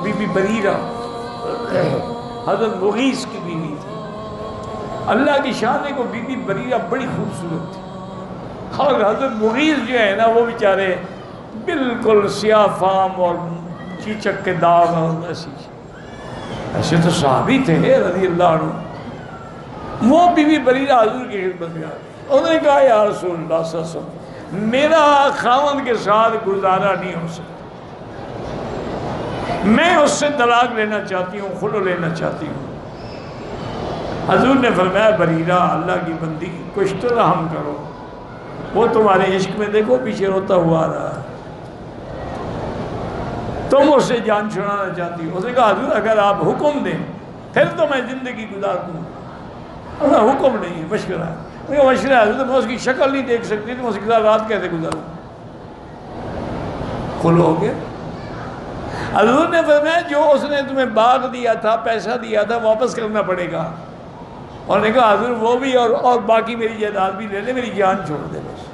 Be be Bareera حضرت مغیث کی بیوی تھی. اللہ کی شان ہے کہ بی بی بریرہ بڑی خوبصورت تھی. اور حضرت مغیث جو ہے نا وہ بیچارے بالکل سیاہ فام اور چیچک کے داغ اور ایسے تو صحابی تھے رضی اللہ عنہ. وہ بی بی بریرہ حضور کی خدمت میں آ گئی. انہوں نے کہا یا رسول اللہ صلی اللہ علیہ وسلم میرا خاوند کے ساتھ گزارا نہیں ہو سکتا, میں اس سے طلاق لینا چاہتی ہوں, خلع لینا چاہتی ہوں. حضور نے فرمایا بریرہ اللہ کی بندی کچھ تو رحم کرو, وہ تمہارے عشق میں دیکھو پیچھے روتا ہوا آ رہا ہے, تم اس سے جان چھڑانا چاہتی ہو. اس نے کہا حضور اگر آپ حکم دیں پھر تو میں زندگی گزار دوں. اللہ حکم نہیں ہے, مشورہ ہے. مشورہ ہے حضور, میں اس کی شکل نہیں دیکھ سکتی تو میں اس کے ساتھ رات کیسے گزاروں. خلع ہو گیا. حضور نے فرمایا جو اس نے تمہیں باغ دیا تھا, پیسہ دیا تھا, واپس کرنا پڑے گا. اور نے کہا حضور وہ بھی اور باقی میری جائیداد بھی لے لے, میری جان چھوڑ دے بس.